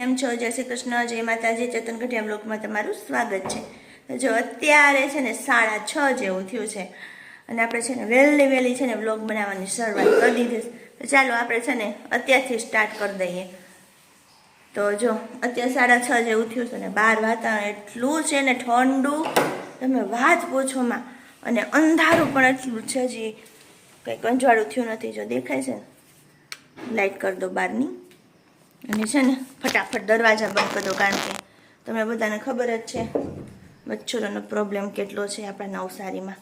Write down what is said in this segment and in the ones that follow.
કેમ છો? જય શ્રી કૃષ્ણ, જય માતાજી. ચેતન કઠિયા બ્લોગમાં તમારું સ્વાગત છે. તો જો અત્યારે છે ને 6:30 જેવું થયું છે અને આપણે છે ને વહેલી છે ને બ્લોગ બનાવવાની શરૂઆત કરી દીધી. તો ચાલો આપણે છે ને અત્યારથી સ્ટાર્ટ કરી દઈએ. તો જો અત્યારે 6:30 જેવું થયું છે ને બહાર વાતાવરણ એટલું છે ને ઠંડુ, તમે વાત પૂછોમાં, અને અંધારું પણ એટલું છે. હજી કંઈક અંજવાળું થયું નથી. જો દેખાય છે લાઇટ કરી દો બહારની, અને છે ને ફટાફટ દરવાજા બંધ કરી દો, કારણ કે તમને બધાને ખબર જ છે મચ્છરોનો પ્રોબ્લેમ કેટલો છે આપણા નવસારીમાં.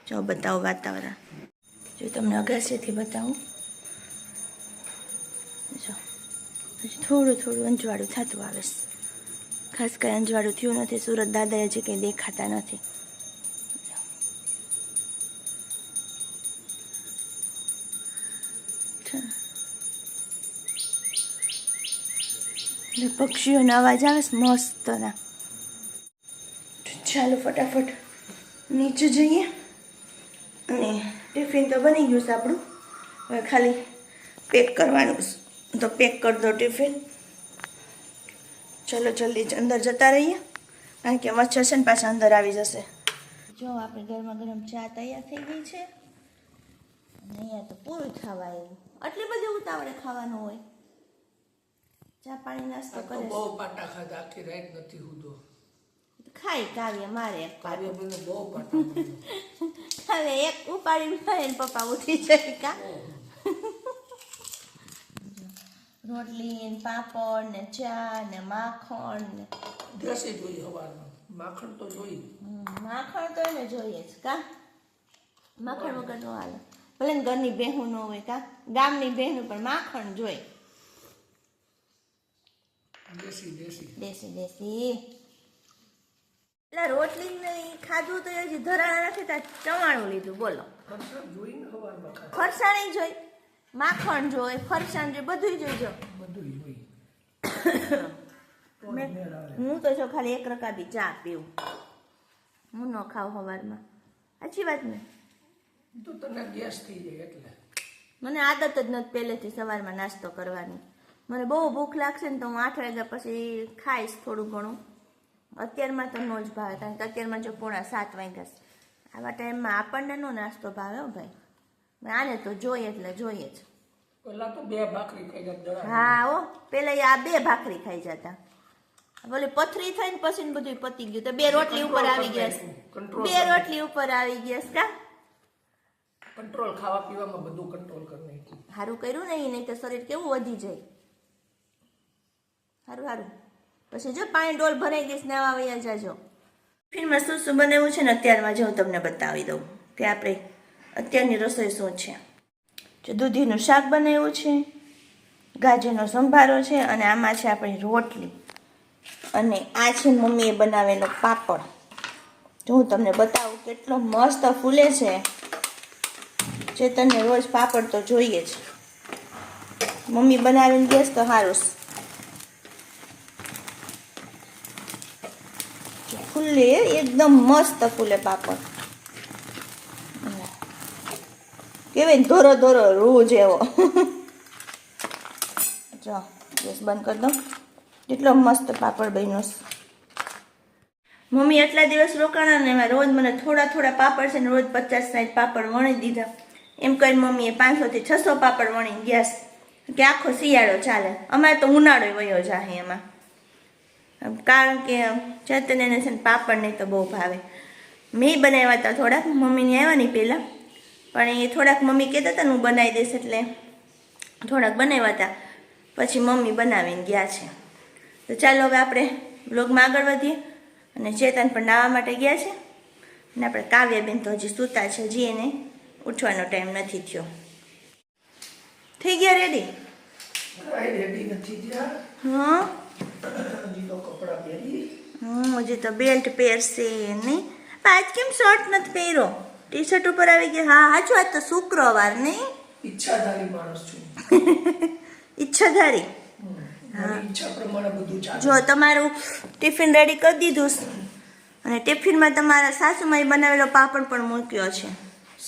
જો બતાવો વાતાવરણ, જો તમને અગાસીથી બતાવું. જો હજી થોડું અંજવાળું થતું આવે છે, ખાસ કંઈ અંજવાળું થયું નથી. સુરત દાદા હજી કંઈ દેખાતા નથી. પક્ષીઓનો અવાજ આવે છે મસ્તના. ચાલો ફટાફટ નીચે જઈએ. અને ટિફિન તો બની ગયું છે આપણું, હવે ખાલી પેક કરવાનું છે. તો પેક કરી દો ટિફિન. ચલો જલ્દી અંદર જતા રહીએ, કારણ કે મચ્છર છે ને પાછા અંદર આવી જશે. જો આપણે ગરમા ગરમ ચા તૈયાર થઈ ગઈ છે, અને અહીંયા તો પૂરું થવા આવ્યું. આટલી બધી ઉતાવળે ખાવાનું હોય? ચા પાણી નાસ્તો કરે બહુ પાટા ખાધા, આખી રાત નથી હુતો. ખાઈ કાવ્ય મારે કાવ્ય મને બહુ પાટા હવે એક ઉપાડી ખાય ને પપ્પા ઉઠી જાય. કા રોટલી ને પાપડ ને ચા ને માખણ ને દેશી જોઈએ સવારમાં. માખણ તો જોઈએ. માખણ તો એને જોઈએ જ. કા માખણ વગર ન હાલે. ભલે ને ઘરની બહેનું ન હોય, કા ગામની બહેનું, પણ માખણ જોઈએ. દેશી એટલે રોટલી નહીં ખાધું તો હજી ધરાણા નથી, ત્યાં ચવાણું લીધું. બોલો, ફરસાણી જોઈ, માખણ જોઈ, ફરસાણ જોઈ, બધું જોઈજો. હું તો જો ખાલી એક રકાબી ચા પીવું, હું ન ખાવ સવારમાં. સાચી વાત ને? તો તને ગેસ થઈ જાય એટલે મને આદત જ નથી પહેલેથી સવારમાં નાસ્તો કરવાની. મને બહુ ભૂખ લાગશે ને તો હું 8 વાગ્યા પછી ખાઈશ થોડું ઘણું. અત્યારમાં તો ન જ ભાવે, કારણ કે અત્યારમાં જો 6:45 વાગ્યા છે. આવા ટાઈમમાં આપણને નો નાસ્તો ભાવે. હો ભાઈ, આને તો જોઈએ એટલે જોઈએ જ. પેલા તો 2 ભાખરી ખાઈ જતા. હા હો, પેલા આ 2 ભાખરી ખાઈ જતા. બોલે પથરી થઈને પછી ને બધું પતી ગયું તો 2 રોટલી ઉપર આવી ગયા. 2 રોટલી ઉપર આવી ગયા. કા કંટ્રોલ, ખાવા પીવામાં બધું કંટ્રોલ કરી નાખ્યું. સારું કર્યું ને, નહીં તો શરીર કેવું વધી જાય. સારું. પછી જો પાણી ડોલ ભરાઈ દઈશ, નાવા વયા જાજો. ટિફિનમાં શું બનાવ્યું છે ને અત્યારમાં જો હું તમને બતાવી દઉં કે આપણે અત્યારની રસોઈ શું છે. જો દૂધીનું શાક બનાવ્યું છે, ગાજરનો સંભારો છે, અને આમાં છે આપણી રોટલી, અને આ છે મમ્મીએ બનાવેલો પાપડ. જો હું તમને બતાવું કેટલો મસ્ત ફૂલે છે. ચેતનને રોજ પાપડ તો જોઈએ જ. મમ્મી બનાવીને ગેસ તો સારું ફૂલે, એકદમ મસ્ત ફૂલે પાપડ. કેવાય ધોરો રૂ જેવો. જો ગેસ બંધ કરી દો. કેટલો મસ્ત પાપડ બન્યો છે. મમ્મી આટલા દિવસ રોકાણા ને એમાં રોજ મને થોડા પાપડ છે ને રોજ 50-60 પાપડ વણી દીધા. એમ કરીને મમ્મીએ 500 થી 600 પાપડ વણી ગયા કે આખો શિયાળો ચાલે. અમારે તો ઉનાળો વયો જાય એમાં, કારણ કે ચેતન એને છે ને પાપડ નહીં તો બહુ ભાવે. મેં બનાવ્યા હતા થોડાક, મમ્મીને આવ્યા નહીં પહેલાં, પણ એ થોડાક મમ્મી કહેતા હતા ને હું બનાવી દઈશ, એટલે થોડાક બનાવ્યા હતા. પછી મમ્મી બનાવીને ગયા છે. તો ચાલો હવે આપણે બ્લોગમાં આગળ વધીએ. અને ચેતન પણ નાહવા માટે ગયા છે, અને આપણે કાવ્યાબેન તો હજી સૂતા છે, હજી એને ઉઠવાનો ટાઈમ નથી થયો. થઈ ગયા રેડી? હા, હજી તો બેલ્ટ પહેરશે નહીં. આજ કેમ શર્ટ નથી પહેર્યો? ટી શર્ટ ઉપર આવી ગયા. હા હાચું, આજ તો શુક્રવાર નહીં. ઈચ્છાધારી માણસ છું. ઈચ્છાધારી. જો તમારું ટિફિન રેડી કરી દીધું, અને ટિફિનમાં તમારા સાસુમાએ બનાવેલો પાપડ પણ મૂક્યો છે.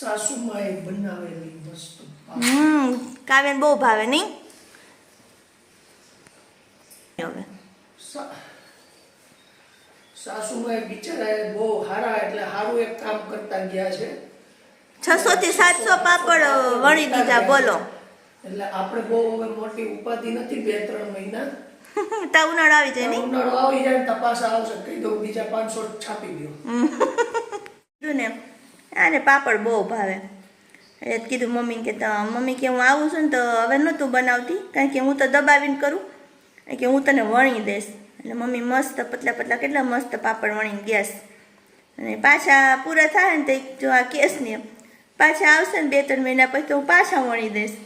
સાસુમાએ બનાવેલી વસ્તુ કાવ્યાને બહુ ભાવે નહીં. હવે સાસુમાં બિચારા બહુ સારા, એટલે સારું એક કામ કરતા ગયા છે. 600 થી 700 પાપડ વણી દીધા, બોલો. એટલે આપણે બહુ હવે મોટી ઉપાધિ નથી. 2-3 મહિના તા ઉનાળો આવી જાય નહીં? ઉનાળો આવી જાય ને તપાસ આવશે, કહી દઉં બીજા 500 છાપી દો. ને આને પાપડ બહુ ભાવે. એટલે કીધું મમ્મીને કે મમ્મી કે હું આવું છું ને તો હવે નહોતું બનાવતી, કારણ કે હું તો દબાવીને કરું, કે હું તને વણી દઈશ. એટલે મમ્મી મસ્ત પતલા પતલા કેટલા મસ્ત પાપડ વણીને ગયા છે. અને પાછા પૂરા થાય ને તો જો આ કેસ ને પાછા આવશે ને 2-3 મહિના પછી તો હું પાછા વણી દઈશ.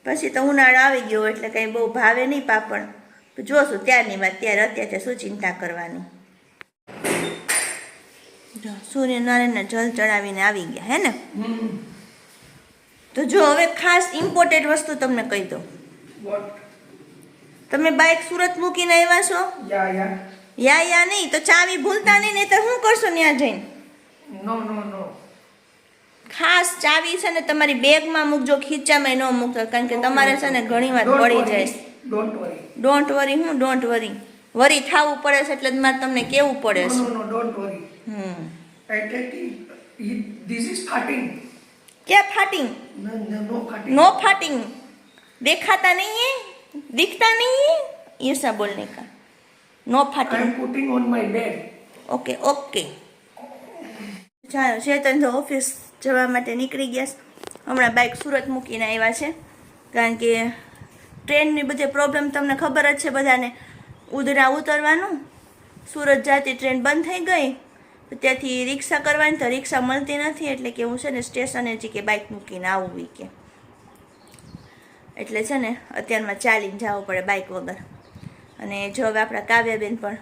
પછી તો ઉનાળો આવી ગયો એટલે કંઈ બહુ ભાવે નહીં પાપડ. તો જોશું ત્યારની વાત, ત્યારે અત્યારે શું ચિંતા કરવાની. સૂર્યનારાયણને જલ ચડાવીને આવી ગયા હે ને. તો જો હવે ખાસ ઇમ્પોર્ટન્ટ વસ્તુ તમને કહી દઉં. તમે બાઇક સુરત મૂકીને આવ્યા છો? યા નહીં તો ચાવી ભૂલતા નહીં તો શું કરશો ત્યાં જઈને? નો. ખાસ ચાવી છે ને તમારી બેગમાં મૂકજો, ખીચામાં ન મૂકજો, કારણ કે તમારે છે ને ઘણી વાર પડી જાય. Don't worry. હું ડોન્ટ વરી? વરી થવું પડે છે એટલે જ મારે તમને કેવું પડે છે. Don't worry. This is farting. क्या farting? No farting. No farting. देखाता नहीं है, दिखता नहीं है, ये सब बोलने का. No I farting. am putting on my bed. Okay. ચાલો, ચેતન તો ઓફિસ જવા માટે નીકળી ગયા છે. હમણાં બાઇક સુરત મૂકીને આવ્યા છે, કારણ કે ટ્રેનની બધી પ્રોબ્લેમ તમને ખબર જ છે બધાને. ઉધરા ઉતરવાનું, સુરત જતી ટ્રેન બંધ થઈ ગઈ, ત્યાંથી રિક્ષા કરવાની તો રિક્ષા મળતી નથી, એટલે કે હું છે ને સ્ટેશને જ કે બાઇક મૂકીને આવવી કે, એટલે છે ને અત્યારમાં ચાલીને જવું પડે બાઇક વગર. અને જો હવે આપણા કાવ્યાબેન પણ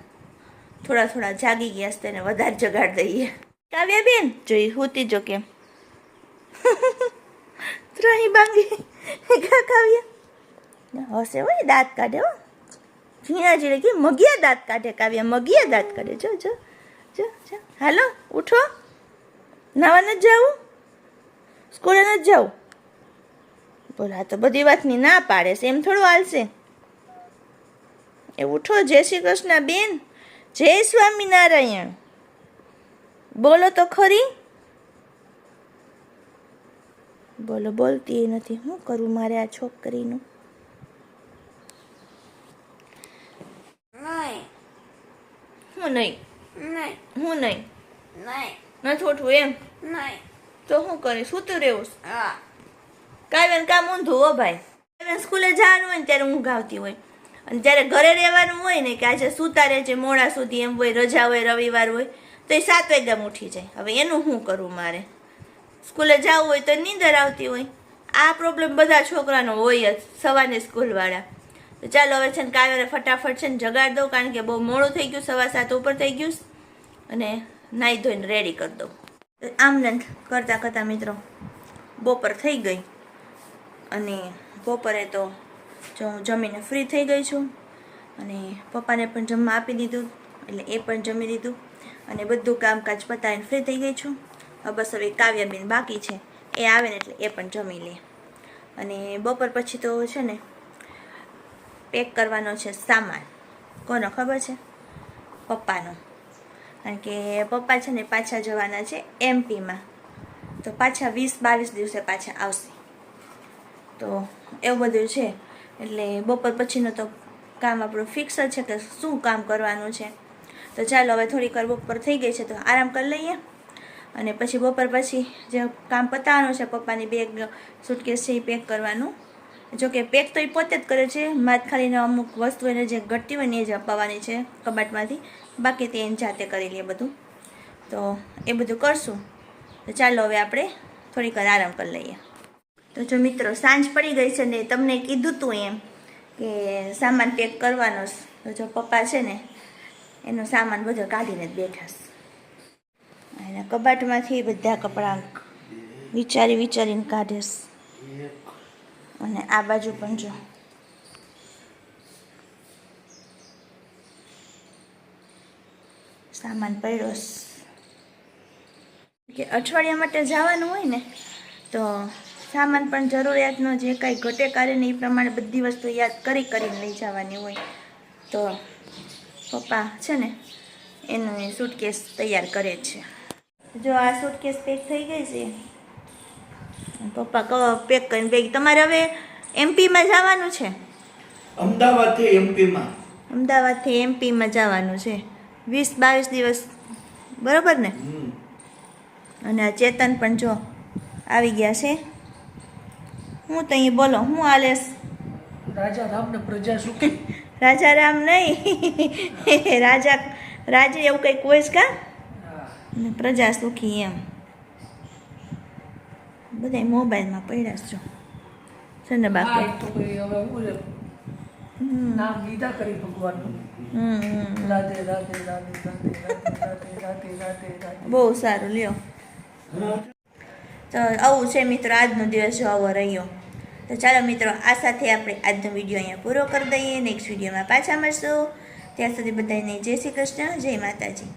થોડા જાગી ગયા છે, તેને વધારે જગાડ દઈએ. કાવ્યાબેન જોઈ હોતી જો કેમ ત્રહી બાંગી કાવ્ય હશે હોય, દાંત કાઢે હો, ઝીણા ઝીણા કે મગિયા દાંત કાઢે. કાવ્યા મગિયા દાંત કાઢે. જો હાલો ઉઠો, નાવા નથી જવું, સ્કૂલે નથી જવું. બોલા તો બધી વાતની ના પાડે છે, એમ થોડું હાલશે. એ ઉઠો. જય શ્રી કૃષ્ણ બેન, જય સ્વામિનારાયણ. બોલો તો ખરી. બોલો, બોલતી નથી. શું કરું મારે આ છોકરીનું? હું નહીં નથી ઉઠવું એમ? તો શું કરીશ? સૂતું રહેવું? કાવ્યાને કામ ઊંધું હો ભાઈ. કાવ્યાને સ્કૂલે જવાનું હોય ને ત્યારે ઊંઘ આવતી હોય, અને જ્યારે ઘરે રહેવાનું હોય ને કે આજે સૂતા રહેજે મોડા સુધી એમ હોય, રજા હોય, રવિવાર હોય, તો એ 7 વાગ્યામાં ઉઠી જાય. હવે એનું શું કરવું મારે? સ્કૂલે જવું હોય તો નીંદર આવતી હોય. આ પ્રોબ્લેમ બધા છોકરાનો હોય જ, સવારની સ્કૂલવાળા. તો ચાલો હવે છે ને કાવ્યાને ફટાફટ છે ને જગાડ દઉં, કારણ કે બહુ મોડું થઈ ગયું, 7:15 ઉપર થઈ ગયું, અને નાહી ધોઈને રેડી કરી દઉં. આમ ને કરતાં મિત્રો બપોર થઈ ગઈ, અને બપોરે તો જો હું જમીને ફ્રી થઈ ગઈ છું, અને પપ્પાને પણ જમવા આપી દીધું, એટલે એ પણ જમી દીધું, અને બધું કામકાજ પતાવીને ફ્રી થઈ ગઈ છું. બસ હવે કાવ્યાબેન બાકી છે, એ આવે ને એટલે એ પણ જમી લે. અને બપોર પછી તો છે ને પેક કરવાનો છે સામાન. કોનો ખબર છે? પપ્પાનો. કારણ કે પપ્પા છે ને પાછા જવાના છે એમપીમાં, તો પાછા 20-22 દિવસે પાછા આવશે. તો એવું બધું છે, એટલે બપોર પછીનું તો કામ આપણું ફિક્સ જ છે કે શું કામ કરવાનું છે. તો ચાલો હવે થોડીક વાર બપોર થઈ ગઈ છે તો આરામ કરી લઈએ, અને પછી બપોર પછી જે કામ પતાવવાનું છે, પપ્પાની બેગ સુટકેસ છે એ પેક કરવાનું. જોકે પેક તો એ પોતે જ કરે છે, માથ ખાલીને અમુક વસ્તુ એને જે ઘટતી હોય ને એ જ અપાવવાની છે કબાટમાંથી, બાકી તે એને જાતે કરી લે બધું. તો એ બધું કરશું. તો ચાલો હવે આપણે થોડીક વાર આરામ કરી લઈએ. તો જો મિત્રો સાંજ પડી ગઈ છે ને તમને કીધું તું એમ કે સામાન પેક કરવાનો છે. તો જો પપ્પા છે ને એનો સામાન બધો કાઢીને જ બેઠા છે. એના કબાટમાંથી બધા કપડાં વિચારીને કાઢે છે. અને આ બાજુ પણ જો સામાન પડ્યો કે અઠવાડિયા માટે જવાનું હોય ને તો સામાન પણ જરૂરિયાતનો જે કાંઈ ઘટે કરે ને એ પ્રમાણે બધી વસ્તુ યાદ કરીને લઈ જવાની હોય. તો પપ્પા છે ને એનું સૂટકેસ તૈયાર કરે છે. જો આ સૂટકેસ પેક થઈ ગઈ છે. પપ્પા પેક કરીને બેગ. તમારે હવે એમપીમાં જવાનું છે. અમદાવાદથી એમપીમાં. અમદાવાદથી એમપીમાં જવાનું છે 20-22 દિવસ, બરોબર ને? અને આ ચેતન પણ જો આવી ગયા છે. હું તો અહીં બોલો હું આલેશ. રાજા રામ ને પ્રજા સુખી. રાજા રામ નહીં રાજા એવું કંઈક હોય છે કા, ને પ્રજા સુખી એમ. બધા મોબાઈલમાં પડ્યા છો છે ને બાકી. તો કઈ હવે હું નામ લીધા કરી ભગવાનનું. હમ રાધે રાધે રાધે રાધે રાધે રાધે રાધે રાધે. બહુ સારું લ્યો. તો આવું છે મિત્રો, આજનો દિવસ જો આવો રહ્યો. તો ચાલો મિત્રો, આ સાથે આપણે આજનો વિડીયો અહીંયા પૂરો કરી દઈએ. નેક્સ્ટ વિડીયોમાં પાછા મળશું. ત્યાં સુધી બધાને જય શ્રી કૃષ્ણ, જય માતાજી.